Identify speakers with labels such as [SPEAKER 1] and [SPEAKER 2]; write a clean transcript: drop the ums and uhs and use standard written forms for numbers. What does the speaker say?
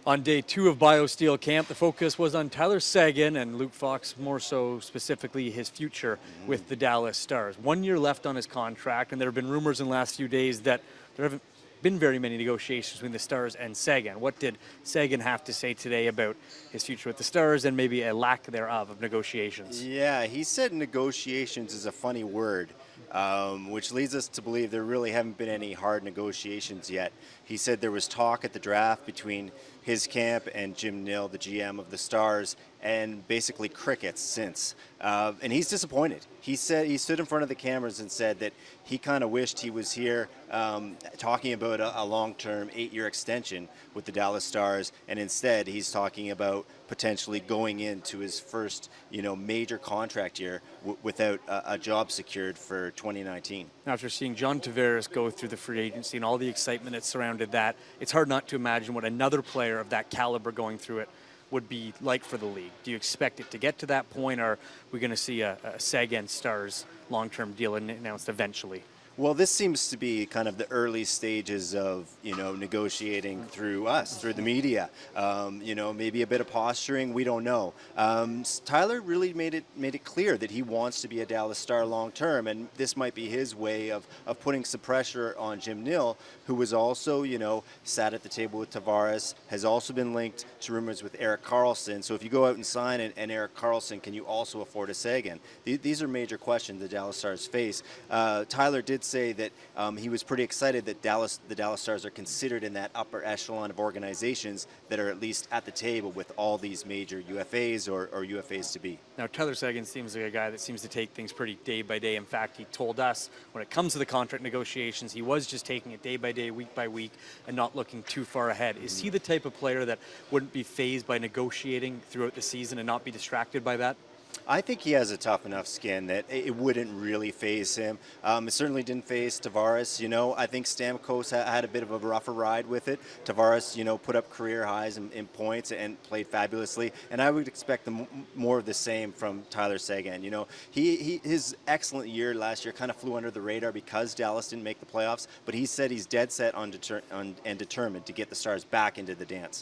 [SPEAKER 1] On day 2 of BioSteel camp, the focus was on Tyler Seguin and Luke Fox, more so specifically his future with the Dallas Stars. 1 year left on his contract, and there have been rumors in the last few days that there haven't been very many negotiations between the Stars and Seguin. What did Seguin have to say today about his future with the Stars and maybe a lack thereof of negotiations?
[SPEAKER 2] Yeah, he said negotiations is a funny word, which leads us to believe there really haven't been any hard negotiations yet. He said there was talk at the draft between his camp and Jim Nill, the GM of the Stars, and basically crickets since. And he's disappointed. He said he stood in front of the cameras and said that he kind of wished he was here talking about a long-term 8-year extension with the Dallas Stars, and instead he's talking about potentially going into his first, major contract year without a job secured for 2019.
[SPEAKER 1] After seeing John Tavares go through the free agency and all the excitement that surrounded that, it's hard not to imagine what another player of that caliber going through it would be like for the league. Do you expect it to get to that point, or are we going to see a Seguin Stars long-term deal announced eventually?
[SPEAKER 2] Well, this seems to be kind of the early stages of, negotiating through us, through the media. Maybe a bit of posturing, we don't know. Tyler really made it clear that he wants to be a Dallas Star long term, and this might be his way of putting some pressure on Jim Nill, who was also, sat at the table with Tavares, has also been linked to rumors with Erik Karlsson. So if you go out and sign and Erik Karlsson, can you also afford a Seguin? These are major questions the Dallas Stars face. Tyler did say that he was pretty excited that the Dallas Stars are considered in that upper echelon of organizations that are at least at the table with all these major UFAs or UFAs to be.
[SPEAKER 1] Now, Tyler Seguin seems like a guy that seems to take things pretty day by day. In fact, he told us when it comes to the contract negotiations, he was just taking it day by day, week by week, and not looking too far ahead. Is he the type of player that wouldn't be fazed by negotiating throughout the season and not be distracted by that?
[SPEAKER 2] I think he has a tough enough skin that it wouldn't really faze him. It certainly didn't faze Tavares. I think Stamkos had a bit of a rougher ride with it. Tavares, put up career highs in points and played fabulously. And I would expect more of the same from Tyler Seguin. His excellent year last year kind of flew under the radar because Dallas didn't make the playoffs. But he said he's dead set and determined to get the Stars back into the dance.